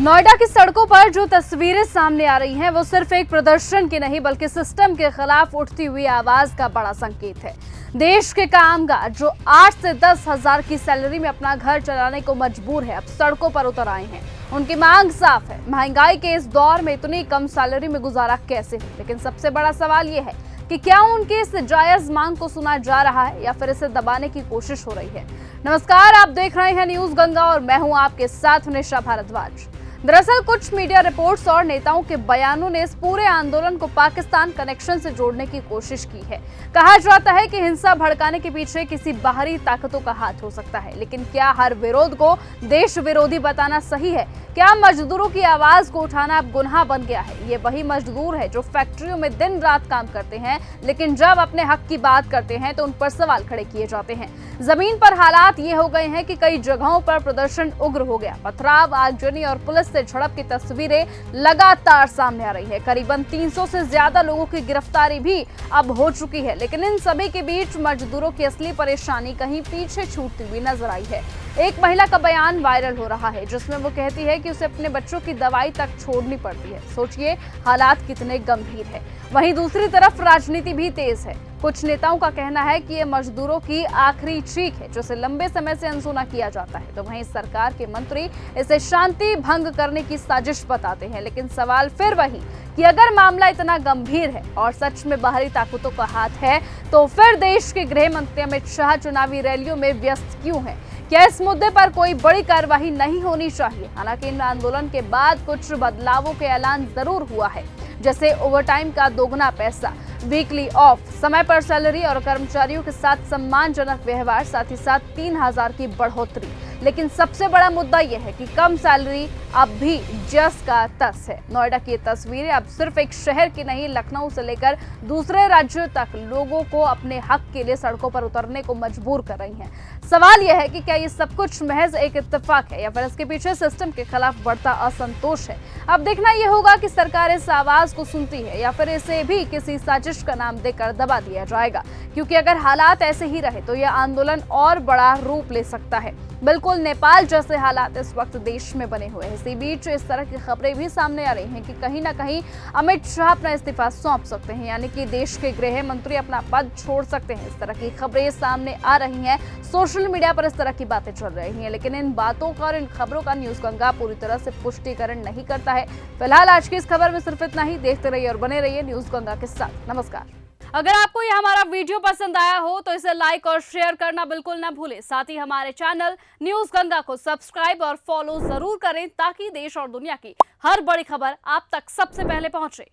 नोएडा की सड़कों पर जो तस्वीरें सामने आ रही हैं वो सिर्फ एक प्रदर्शन की नहीं बल्कि सिस्टम के खिलाफ उठती हुई आवाज का बड़ा संकेत है। देश के कामगार जो 8 से 10 हजार की सैलरी में अपना घर चलाने को मजबूर है, अब सड़कों पर उतर आए हैं। उनकी मांग साफ है, महंगाई के इस दौर में इतनी कम सैलरी में गुजारा कैसे हो। लेकिन सबसे बड़ा सवाल ये है कि क्या उनकी इस जायज मांग को सुना जा रहा है या फिर इसे दबाने की कोशिश हो रही है। नमस्कार, आप देख रहे हैं न्यूज गंगा और मैं हूं आपके साथ निशा भारद्वाज। दरअसल कुछ मीडिया रिपोर्ट्स और नेताओं के बयानों ने इस पूरे आंदोलन को पाकिस्तान कनेक्शन से जोड़ने की कोशिश की है। कहा जाता है कि हिंसा भड़काने के पीछे किसी बाहरी ताकतों का हाथ हो सकता है, लेकिन क्या हर विरोध को देश विरोधी बताना सही है? क्या मजदूरों की आवाज को उठाना अब गुनाह बन गया है? ये वही मजदूर है जो फैक्ट्रियों में दिन रात काम करते हैं, लेकिन जब अपने हक की बात करते हैं तो उन पर सवाल खड़े किए जाते हैं। जमीन पर हालात ये हो गए हैं कि कई जगहों पर प्रदर्शन उग्र हो गया। पथराव, आगजनी और पुलिस से झड़प की तस्वीरें लगातार सामने आ रही है। करीबन 300 से ज्यादा लोगों की गिरफ्तारी भी अब हो चुकी है। लेकिन इन सभी के बीच मजदूरों की असली परेशानी कहीं पीछे छूटती हुई नजर आई है। एक महिला का बयान वायरल हो रहा है जिसमें वो कहती है कि उसे अपने बच्चों की दवाई तक छोड़नी पड़ती है। सोचिए हालात कितने गंभीर है। वहीं दूसरी तरफ राजनीति भी तेज है। कुछ नेताओं का कहना है कि ये मजदूरों की आखिरी चीख है जिसे लंबे समय से अनसुना किया जाता है, तो वहीं सरकार के मंत्री इसे शांति भंग करने की साजिश बताते हैं। लेकिन सवाल फिर वही कि अगर मामला इतना गंभीर है और सच में बाहरी ताकतों का हाथ है, तो फिर देश के गृह मंत्री अमित शाह चुनावी रैलियों में व्यस्त क्यों हैं? क्या इस मुद्दे पर कोई बड़ी कार्रवाई नहीं होनी चाहिए? हालांकि इन आंदोलन के बाद कुछ बदलावों के ऐलान जरूर हुआ है, जैसे ओवरटाइम का दोगुना पैसा, वीकली ऑफ, समय पर सैलरी और कर्मचारियों के साथ सम्मानजनक व्यवहार, साथ ही साथ 3000 की बढ़ोतरी। लेकिन सबसे बड़ा मुद्दा यह है कि कम सैलरी अब भी जस का तस है। नोएडा की तस्वीरें अब सिर्फ एक शहर की नहीं, लखनऊ से लेकर दूसरे राज्यों तक लोगों को अपने हक के लिए सड़कों पर उतरने को मजबूर कर रही हैं। सवाल यह है कि क्या ये सब कुछ महज एक इत्तेफाक है या फिर इसके पीछे सिस्टम के खिलाफ बढ़ता असंतोष है? अब देखना यह होगा कि सरकार इस आवाज को सुनती है या फिर इसे भी किसी साजिश का नाम देकर दबा दिया जाएगा। क्योंकि अगर हालात ऐसे ही रहे तो यह आंदोलन और बड़ा रूप ले सकता है। बिल्कुल नेपाल जैसे हालात इस वक्त देश में बने हुए हैं। इसी बीच इस तरह की खबरें भी सामने आ रही हैं कि कहीं ना कहीं अमित शाह अपना इस्तीफा सौंप सकते हैं, यानी कि देश के गृह मंत्री अपना पद छोड़ सकते हैं। इस तरह की खबरें सामने आ रही हैं। सोशल मीडिया पर इस तरह की बातें चल रही हैं, लेकिन इन बातों का और इन खबरों का न्यूज गंगा पूरी तरह से पुष्टिकरण नहीं करता है। फिलहाल आज की इस खबर में सिर्फ इतना ही। देखते रहिए और बने रहिए न्यूज गंगा के साथ। नमस्कार। अगर आपको यह हमारा वीडियो पसंद आया हो तो इसे लाइक और शेयर करना बिल्कुल ना भूलें। साथ ही हमारे चैनल न्यूज गंगा को सब्सक्राइब और फॉलो जरूर करें ताकि देश और दुनिया की हर बड़ी खबर आप तक सबसे पहले पहुंचे।